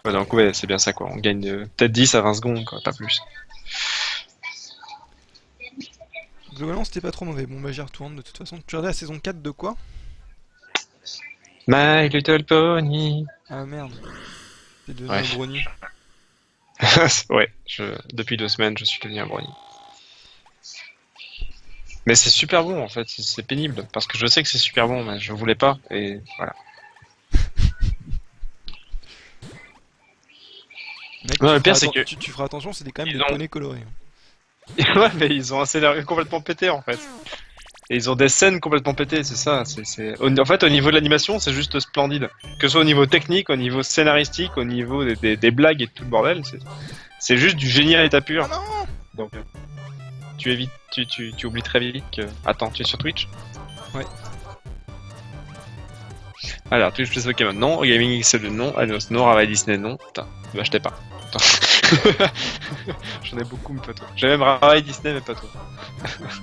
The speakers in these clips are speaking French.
Ouais, donc ouais, c'est bien ça quoi. On gagne peut-être 10 à 20 secondes, quoi, pas plus. Globalement, c'était pas trop mauvais. Bon, bah j'y retourne de toute façon. Tu regardais la saison 4 de quoi? My Little Pony. Ah merde, t'es devenu Ouais. un brony. Ouais, depuis 2 semaines, je suis devenu un brownie. Mais c'est super bon en fait, c'est pénible parce que je sais que c'est super bon, mais je voulais pas et voilà. Mec, Non, le pire c'est que tu feras attention, c'est quand même ils des ont, poneys colorés. ouais, mais ils ont un scénario complètement pété en fait. Et ils ont des scènes complètement pétées, c'est ça. En fait, au niveau de l'animation, c'est juste splendide. Que ce soit au niveau technique, au niveau scénaristique, au niveau des blagues et tout le bordel, c'est juste du génie à l'état Ah pur. non! Donc, tu évites, tu oublies très vite que. Attends, tu es sur Twitch? Ouais. Alors, Twitch plus Pokémon, non. Gaming XL, non. Alliance, non. Ravai Disney, non. Putain, ne m'achetez pas. Attends. J'en ai beaucoup, mais pas toi. J'ai même Ravai Disney, mais pas toi.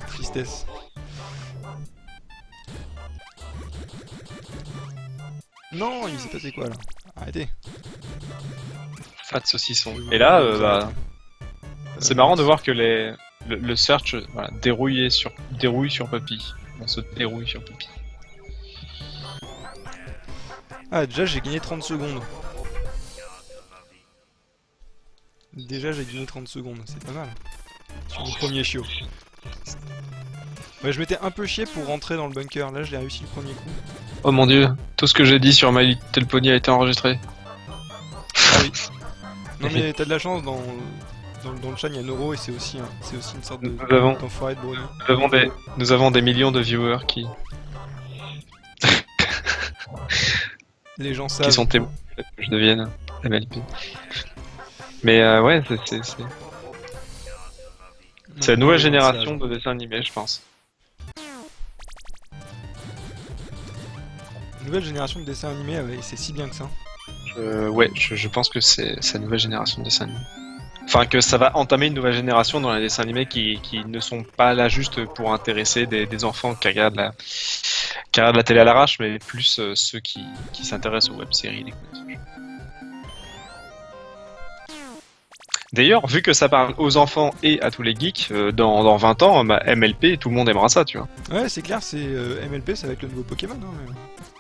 Tristesse. Non, il s'est passé quoi là? Arrêtez. Pas de saucisson. Oui, Et là, vous bah, arrêtez. c'est marrant de Merci. voir que le search voilà, dérouille sur Puppy. On se dérouille sur Puppy. Ah, déjà j'ai gagné 30 secondes. Déjà j'ai gagné 30 secondes, c'est pas mal. Sur mon premier chiot. Ouais, je m'étais un peu chié pour rentrer dans le bunker. Là, je l'ai réussi le premier coup. Oh mon dieu, tout ce que j'ai dit sur My Little Pony a été enregistré. Ah oui. Non mais t'as de la chance, dans le chat il y a Noro et c'est aussi une sorte Nous avons, d'enfoiré de brony. nous avons des millions de viewers Les gens qui savent. sont témoins que je devienne MLP. Mais ouais, c'est la Maintenant nouvelle les gens le génération savent. de dessins animés, je pense. Nouvelle génération de dessins animés, ouais, c'est si bien que ça. Ouais, je pense que c'est la nouvelle génération de dessins animés. Enfin, que ça va entamer une nouvelle génération dans les dessins animés qui ne sont pas là juste pour intéresser des enfants qui regardent la télé à l'arrache, mais plus ceux qui s'intéressent aux web-séries. D'ailleurs, vu que ça parle aux enfants et à tous les geeks, dans 20 ans, bah, MLP, tout le monde aimera ça, tu vois. Ouais, c'est clair, c'est MLP, ça va être le nouveau Pokémon. Hein,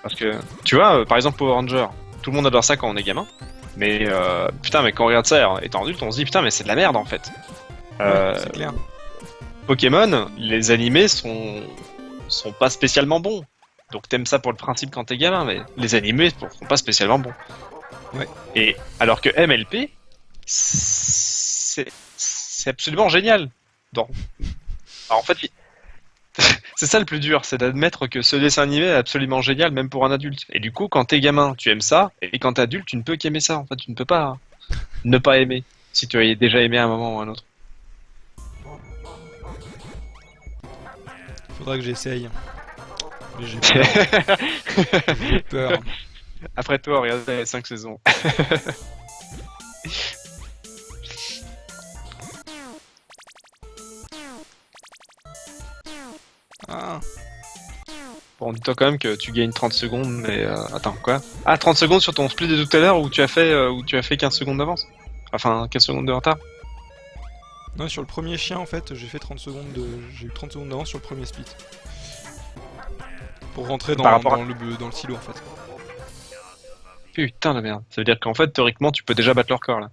Parce que, tu vois, par exemple, Power Ranger, tout le monde adore ça quand on est gamin. Mais putain, mais quand on regarde ça étant adulte, on se dit putain, mais c'est de la merde en fait. ouais, Euh, c'est clair. Pokémon, les animés sont pas spécialement bons. Donc t'aimes ça pour le principe quand t'es gamin, mais les animés sont pas spécialement bons. Ouais. Et alors que MLP, c'est absolument génial. Donc, alors, en fait, c'est ça le plus dur, c'est d'admettre que ce dessin animé est absolument génial, même pour un adulte. Et du coup, quand t'es gamin, tu aimes ça, et quand t'es adulte, tu ne peux qu'aimer ça. En fait, tu ne peux pas ne pas aimer, si tu as déjà aimé à un moment ou à un autre. Faudra que j'essaye. Mais j'ai peur. J'ai peur. Après toi, regarde les 5 saisons. Ah, Bon, dis-toi quand même que tu gagnes 30 secondes, mais attends, quoi? Ah, 30 secondes sur ton split de tout à l'heure où tu as fait 15 secondes d'avance? Enfin, 15 secondes de retard? non, sur le premier chien, en fait, j'ai fait 30 secondes de... J'ai eu 30 secondes d'avance sur le premier split. Pour rentrer Par rapport à... dans le silo, en fait. Putain de merde. Ça veut dire qu'en fait, théoriquement, tu peux déjà battre leur corps, là.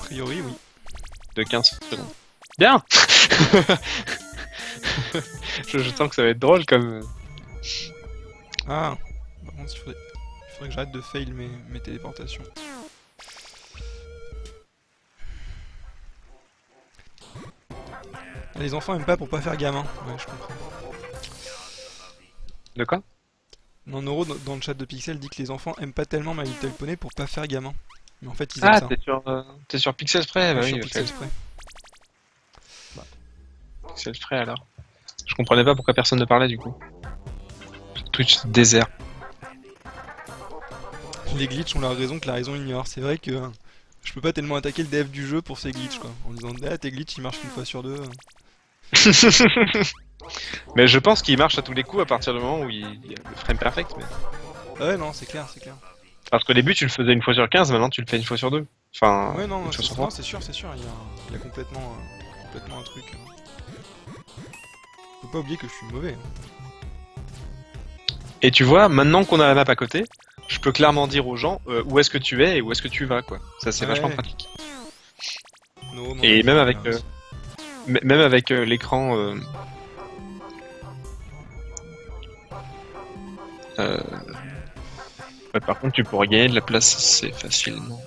A priori, oui. De 15 secondes. Bien! Je sens que ça va être drôle comme... Ah, par contre, il faudrait que j'arrête de fail mes téléportations. Les enfants aiment pas pour pas faire gamin. Ouais, je comprends. De quoi? Non, Noro, dans le chat de Pixel, dit que les enfants aiment pas tellement My Little Pony pour pas faire gamin. Mais en fait, ils aiment Ah, ça. t'es sur Pixel Spray? Ouais, Bah je suis oui, sur ok. Pixel Spray. Pixel Spray alors. Je comprenais pas pourquoi personne ne parlait du coup. Twitch désert. Les glitches ont la raison que la raison ignore. C'est vrai que je peux pas tellement attaquer le dev du jeu pour ces glitches, quoi. En disant, ah, tes glitches ils marchent qu'une fois sur deux. Mais je pense qu'il marche à tous les coups à partir du moment où il y a le frame perfect. Mais... Ah ouais, non, c'est clair, c'est clair. Parce qu'au début, tu le faisais une fois sur 15, maintenant tu le fais une fois sur 2. Enfin, Ouais, non, une fois sur non, 3. c'est sûr, il y a complètement, complètement un truc. Faut pas oublier que je suis mauvais. Et tu vois, maintenant qu'on a la map à côté, je peux clairement dire aux gens où est-ce que tu es et où est-ce que tu vas, quoi. Ça, c'est Ouais. vachement pratique. No, mon Et avis, même je avec, regarde aussi. même avec l'écran... ouais, par contre, tu pourrais gagner de la place assez facilement.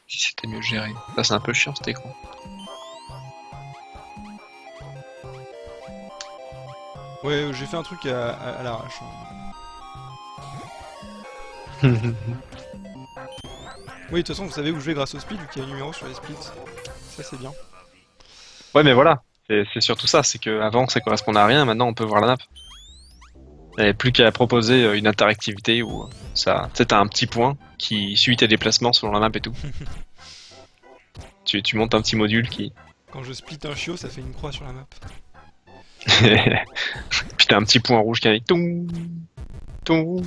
Si c'était mieux géré. Ça, c'est un peu chiant, cet écran. Ouais, j'ai fait un truc à l'arrache. Oui, de toute façon, vous savez où je vais grâce au speed, vu qu'il y a un numéro sur les splits. Ça, c'est bien. Ouais, mais voilà. C'est surtout ça, c'est que avant ça correspondait à rien, maintenant on peut voir la map. Il n'y avait plus qu'à proposer une interactivité où ça, tu sais, t'as un petit point qui suit tes déplacements selon la map et tout. Tu montes un petit module qui. Quand je split un chiot, ça fait une croix sur la map. Puis t'as un petit point rouge qui arrive. Toum, toum.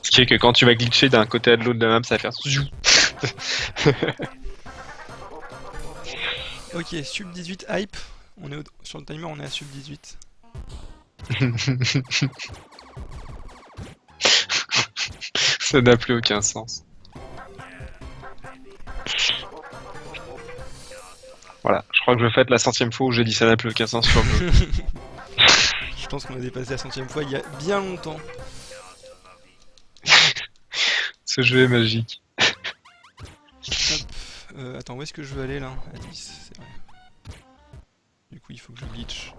Ce qui fait que quand tu vas glitcher d'un côté à de l'autre de la map, ça va faire. Zou. Ok, sub 18 hype. Sur le timer, on est à sub 18. Ça n'a plus aucun sens. Voilà, je crois que je fête la 100e fois où j'ai dit ça n'a plus aucun sens sur le jeu. Je pense qu'on a dépassé la 100e fois il y a bien longtemps. Ce jeu est magique. Hop. Attends, où est-ce que je veux aller là? À 10, c'est vrai. Du coup, il faut que je glitch.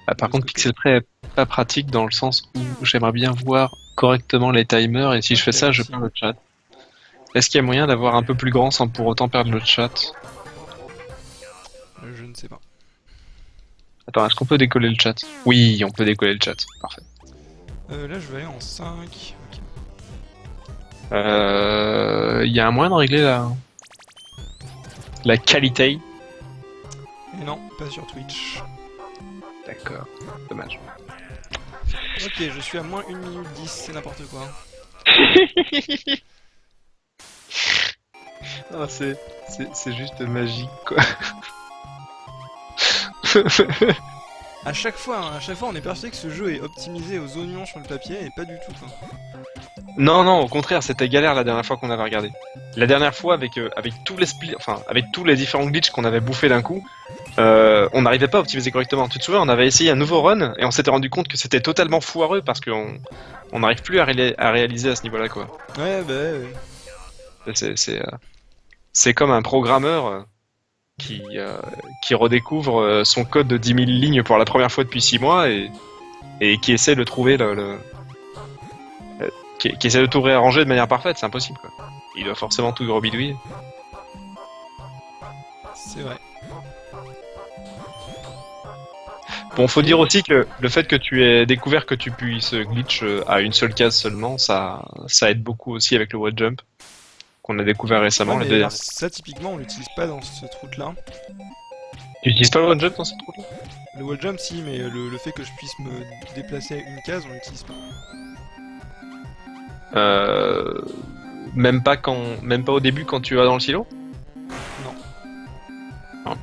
Ah, par De ce contre, côté. Pixelprey est pas pratique dans le sens où j'aimerais bien voir correctement les timers et si je fais Ok, ça, je merci. perds le chat. Est-ce qu'il y a moyen d'avoir un peu plus grand sans pour autant perdre le chat? Je ne sais pas. Attends, est-ce qu'on peut décoller le chat? Oui, on peut décoller le chat. Parfait. Là, je vais aller en 5. Ok. Il y a un moyen de régler la qualité? Et non, pas sur Twitch. D'accord, dommage. Ok, je suis à moins 1 minute 10, c'est n'importe quoi. Ah, c'est juste magique, quoi. À chaque fois, on est persuadé que ce jeu est optimisé aux oignons sur le papier et pas du tout, quoi. Non, non, au contraire, c'était galère la dernière fois qu'on avait regardé. La dernière fois, avec tous les splits, enfin, avec tous les différents glitches qu'on avait bouffés d'un coup, on n'arrivait pas à optimiser correctement. Tu te souviens, on avait essayé un nouveau run et on s'était rendu compte que c'était totalement foireux parce qu'on n'arrive plus à réaliser à ce niveau-là, quoi. Ouais, bah ouais. C'est comme un programmeur qui redécouvre son code de 10 000 lignes pour la première fois depuis 6 mois et qui essaie de trouver qui essaie de tout réarranger de manière parfaite, c'est impossible, quoi. Il doit forcément tout rebidouiller. C'est vrai. Bon, faut dire aussi que le fait que tu aies découvert que tu puisses glitch à une seule case seulement, ça aide beaucoup aussi avec le wall jump qu'on a découvert récemment. Ouais, Les mais deux alors, derniers. ça, typiquement, on l'utilise pas dans cette route-là. Tu utilises pas le wall jump dans cette route-là? Le wall jump, si, mais le fait que je puisse me déplacer à une case, on l'utilise pas. Euh, même pas au début quand tu vas dans le silo? Non. Non.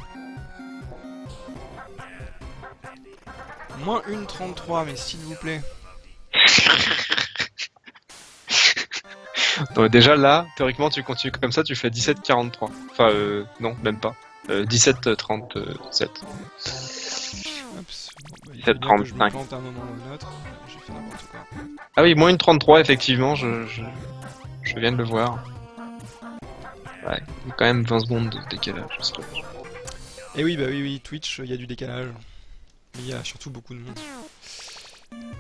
Moins 1,33, mais s'il vous plaît. Donc déjà là, théoriquement, tu continues comme ça, tu fais 17,43. Enfin, non, même pas. 17,37. Oups. Bon, bah, il fallait bien que je me 7,35. plante à un moment ou un autre. J'ai fait n'importe quoi. Ah oui, moins une 33, effectivement, je viens de le voir. Ouais, il y a quand même 20 secondes de décalage. C'est dommage. Et oui, bah oui, Twitch, il y a du décalage. Mais il y a surtout beaucoup de monde.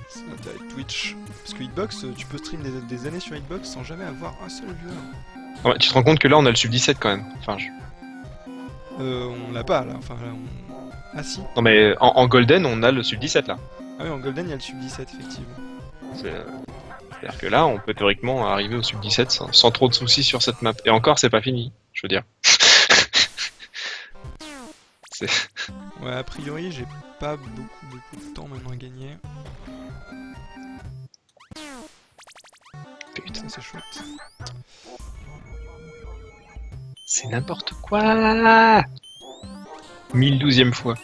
C'est l'intérêt de Twitch. Parce que Hitbox, tu peux stream des années sur Hitbox sans jamais avoir un seul viewer. Ouais, tu te rends compte que là, on a le sub 17 quand même. Enfin, On l'a pas là, enfin là, Ah si. non mais en Golden, on a le sub 17 là. Ah oui, en Golden, il y a le sub 17, effectivement. C'est-à-dire que là, on peut théoriquement arriver au sub 17 sans trop de soucis sur cette map. Et encore, c'est pas fini, je veux dire. Ouais, a priori, j'ai pas beaucoup de temps maintenant à gagner. c'est chouette. C'est n'importe quoi. 1012e fois.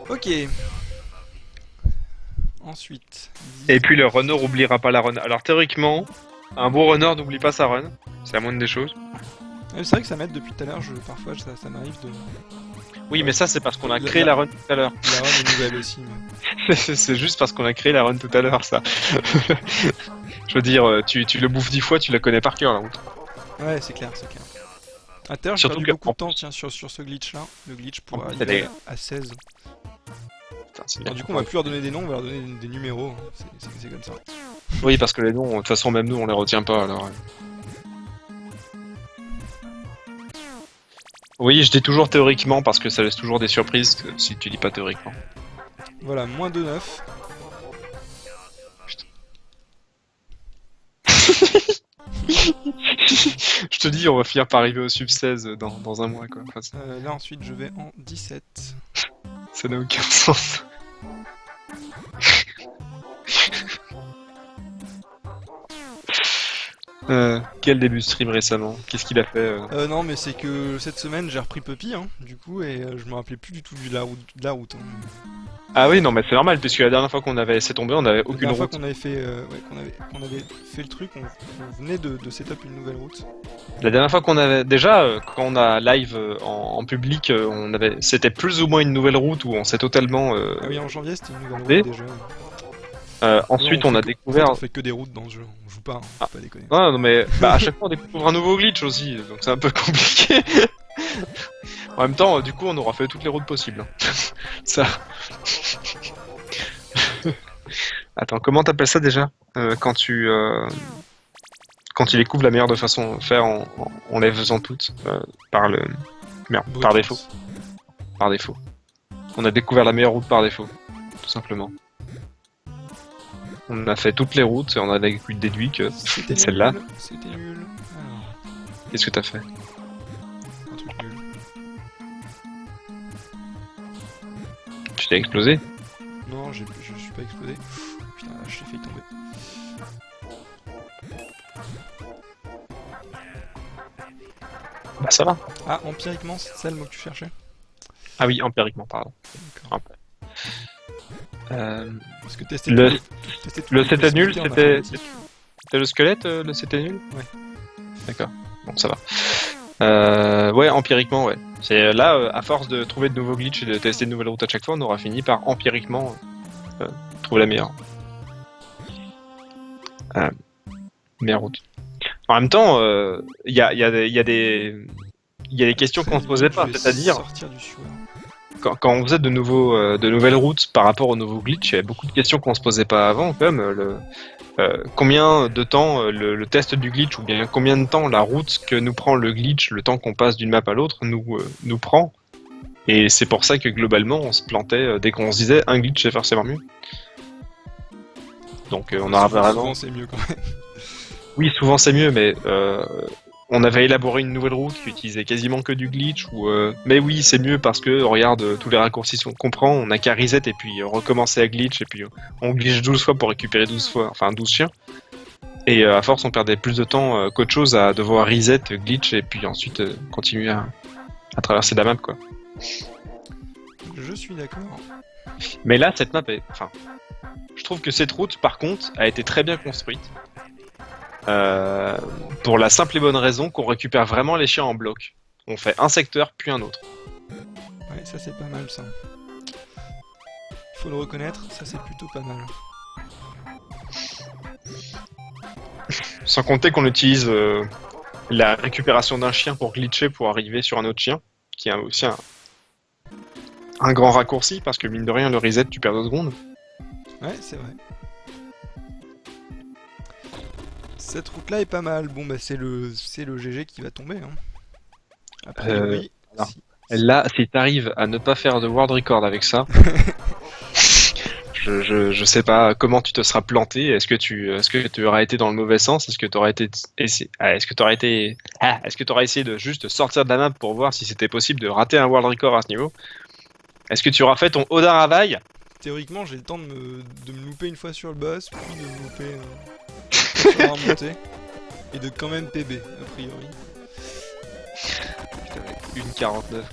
Ok. Ensuite. Et puis le runner oubliera pas la run. Alors théoriquement, un bon runner n'oublie pas sa run. C'est la moindre des choses. C'est vrai que ça m'aide depuis tout à l'heure, parfois ça m'arrive de... Oui, mais ça c'est parce qu'on a créé la run tout à l'heure. La run est nouvelle aussi. Mais... C'est juste parce qu'on a créé la run tout à l'heure, ça. Je veux dire, tu le bouffes 10 fois, tu la connais par cœur la route. Ouais, c'est clair, c'est clair. À terre, j'ai Surtout perdu que- beaucoup de temps tiens, sur ce glitch là. Le glitch pour En plus, arriver elle est- à 16. Putain, c'est Alors, bien. du coup, on va plus leur donner des noms, on va leur donner des numéros. Hein. C'est comme ça. Oui, parce que les noms, de toute façon, même nous, on les retient pas, alors... Oui, je dis toujours théoriquement, parce que ça laisse toujours des surprises, si tu dis pas théoriquement. Voilà, moins 2,9. Je te dis, on va finir par arriver au sub 16 dans un mois, quoi. Enfin, Là, ensuite, je vais en 17. ça n'a aucun sens. Quel début de stream récemment? Qu'est-ce qu'il a fait Non, mais c'est que cette semaine, j'ai repris Puppy, hein, du coup, et je me rappelais plus du tout de la route. Hein. Ah oui, non, mais c'est normal, puisque la dernière fois qu'on avait laissé tomber, on avait La aucune dernière fois route. qu'on avait fait, qu'on avait fait le truc, on venait de setup une nouvelle route. La dernière fois qu'on avait... Déjà, quand on a live en public, c'était plus ou moins une nouvelle route où on s'est totalement... Ah oui, en janvier, c'était une nouvelle Et route déjà. ensuite, Non, on a fait découvert... on fait que des routes dans ce jeu, on joue pas, hein, faut pas déconner. Ouais, non, mais à chaque fois, on découvre un nouveau glitch aussi, donc c'est un peu compliqué. En même temps, du coup, on aura fait toutes les routes possibles. Hein. Ça... Attends, comment t'appelles ça déjà quand tu découvres la meilleure de façon de faire en les faisant toutes par le merde, par défaut. Par défaut. On a découvert la meilleure route par défaut, tout simplement. On a fait toutes les routes et on a déduit que C'était celle-là. nul, c'était nul. Alors, Qu'est-ce que t'as fait? un truc nul. Tu t'es explosé? Non, je suis pas explosé. Putain, là, je l'ai failli tomber. Bah ça va. Ah, empiriquement, c'est ça le mot que tu cherchais? Ah oui, empiriquement, pardon. D'accord. Parce que tester Le- toutes le les c'était nul, possibilités en c'était- informatique. C'était le squelette, le c'était nul? Ouais. D'accord. Bon, ça va. Ouais, empiriquement, ouais. C'est là, à force de trouver de nouveaux glitches et de tester de nouvelles routes à chaque fois, on aura fini par empiriquement trouver la meilleure. Meilleure route. En même temps, il y a des questions qu'on se posait pas, Je vais c'est-à-dire sortir du sewer. quand on faisait de nouvelles routes par rapport aux nouveaux glitches, il y avait beaucoup de questions qu'on se posait pas avant, comme combien de temps le test du glitch, ou bien combien de temps la route que nous prend le glitch, le temps qu'on passe d'une map à l'autre, nous prend. Et c'est pour ça que globalement on se plantait dès qu'on se disait un glitch c'est forcément mieux. Donc on aura vraiment... Souvent, c'est mieux quand même. Oui, souvent c'est mieux, mais on avait élaboré une nouvelle route qui utilisait quasiment que du glitch, mais oui, c'est mieux parce que, regarde, tous les raccourcis qu'on prend, on a qu'à reset et puis recommencer à glitch, et puis on glitch 12 fois pour récupérer 12 fois, enfin 12 chiens. Et à force, on perdait plus de temps qu'autre chose à devoir reset, glitch, et puis ensuite continuer à traverser la map, quoi. Je suis d'accord. Mais là, cette map est... Enfin, je trouve que cette route, par contre, a été très bien construite. Pour la simple et bonne raison qu'on récupère vraiment les chiens en bloc. On fait un secteur puis un autre. Ouais, ça c'est pas mal ça. Faut le reconnaître, ça c'est plutôt pas mal. Sans compter qu'on utilise la récupération d'un chien pour glitcher pour arriver sur un autre chien, qui est aussi un grand raccourci parce que mine de rien le reset tu perds 2 secondes. Ouais, c'est vrai. Cette route là est pas mal. Bon bah c'est le GG qui va tomber. Hein. A priori, alors, si- Là, si t'arrives à ne pas faire de world record avec ça, je sais pas comment tu te seras planté. Est-ce que tu auras été dans le mauvais sens? Est-ce que tu aurais essayé de juste sortir de la map pour voir si c'était possible de rater un world record à ce niveau? Est-ce que tu auras fait ton Oda Ravaille? théoriquement, j'ai le temps de me louper une fois sur le boss, puis de me louper sur la remontée, et de quand même PB, a priori. Putain, mec, 1,49 quoi.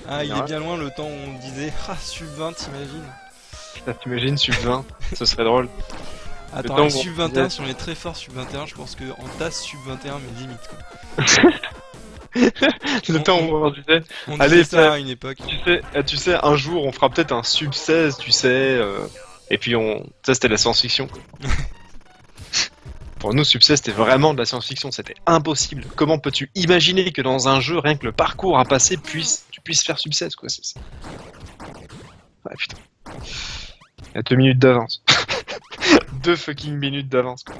Ah, il est bien loin le temps où on disait « Ah, sub 20, t'imagines ?» Putain, t'imagines sub 20, ce serait drôle. Attends, temps avec où on sub 21, disait- si on est très fort sub 21, je pense qu'en tasse sub 21, mais limite quoi. Le temps où on disait, On Allez, disait ça à une époque. tu sais, un jour on fera peut-être un sub 16, tu sais, et puis ça c'était de la science-fiction. Pour nous, sub 16 c'était vraiment de la science-fiction, c'était impossible. Comment peux-tu imaginer que dans un jeu, rien que le parcours à passer, tu puisses faire sub 16 quoi, Ouais, putain. Il y a 2 minutes d'avance. 2 fucking minutes d'avance quoi.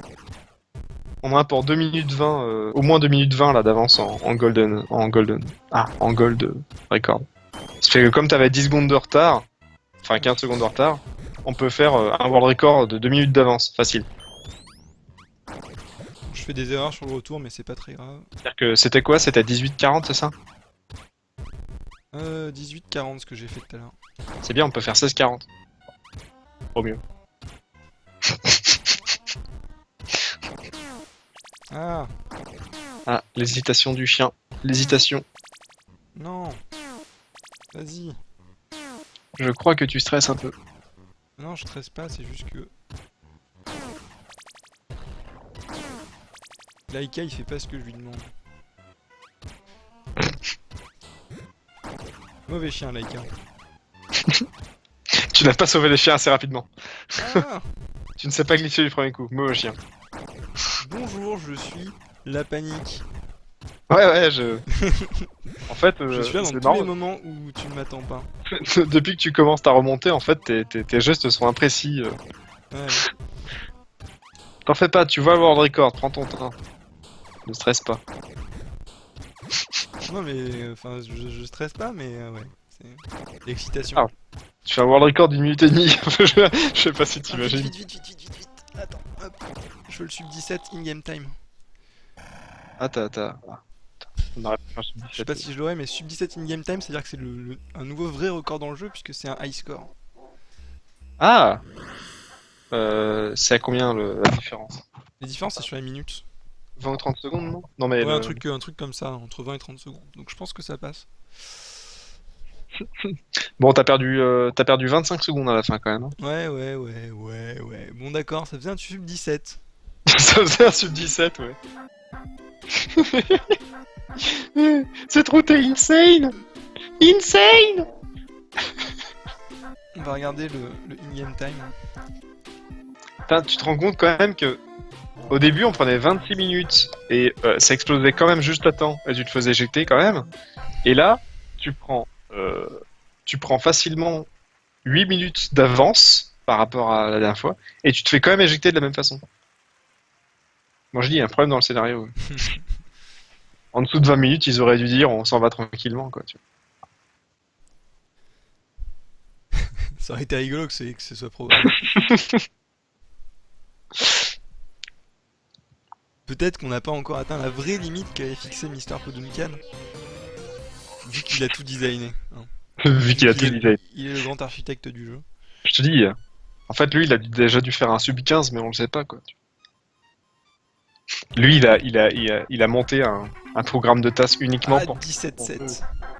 On a pour 2 minutes 20, au moins 2 minutes 20 là d'avance en golden, en gold record. Ça fait que comme t'avais 10 secondes de retard, enfin 15 secondes de retard, on peut faire un world record de 2 minutes d'avance, facile. Je fais des erreurs sur le retour, mais c'est pas très grave. C'est-à-dire que c'était quoi? C'était 18-40, c'est ça? 18-40 ce que j'ai fait tout à l'heure. C'est bien, on peut faire 16-40. Au mieux. Ah, Ah, l'hésitation du chien. L'hésitation. non. Vas-y. Je crois que tu stresses un peu. Non, je stresse pas, c'est juste que... Laika, il fait pas ce que je lui demande. Mauvais chien, Laika. Tu n'as pas sauvé les chiens assez rapidement. Ah, Tu ne sais pas glisser du premier coup. Mauvais chien. bonjour, je suis la panique. Ouais, En fait, Je suis là dans c'est tous les marrant. moments où tu ne m'attends pas. Depuis que tu commences ta remontée, en fait, tes gestes sont imprécis. Ouais. T'en fais pas, tu vois le world record, prends ton temps. Ne stresse pas. Non mais, enfin, je stresse pas, mais ouais. C'est l'excitation. Ah. Tu fais un world record d'1 minute et demie. Je sais pas si Ah, vite, t'imagines. vite. Attends, hop. Je veux le sub 17 in-game time. Ah, on aurait pu faire sub Je sais pas 17. si je l'aurais, mais sub 17 in-game time, c'est-à-dire que c'est un nouveau vrai record dans le jeu, puisque c'est un high score. Ah c'est à combien la différence? La différence, c'est sur les minutes. 20 ou 30 secondes, non? Non, mais Ouais, un truc comme ça, entre 20 et 30 secondes. Donc je pense que ça passe. Bon, t'as perdu 25 secondes à la fin quand même. Hein. Ouais. Bon, d'accord, ça faisait un sub 17. Ça faisait un sub 17, ouais. C'est trop, t'es insane! Insane! On va regarder le in-game time. Putain, tu te rends compte quand même que au début on prenait 26 minutes et ça explosait quand même juste à temps et tu te faisais éjecter quand même. Et là, tu prends facilement 8 minutes d'avance par rapport à la dernière fois et tu te fais quand même éjecter de la même façon. Moi je dis, il y a un problème dans le scénario. En dessous de 20 minutes, ils auraient dû dire on s'en va tranquillement quoi. Tu vois. Ça aurait été rigolo que ce soit programmé. Peut-être qu'on n'a pas encore atteint la vraie limite qu'avait fixé Mister Poduncan. Vu qu'il a tout designé. Hein. Vu qu'il a tout designé. Il est le grand architecte du jeu. Je te dis, en fait lui il a déjà dû faire un sub 15 mais on le sait pas quoi. Lui il a monté un programme de task uniquement Ah, pour 17-7.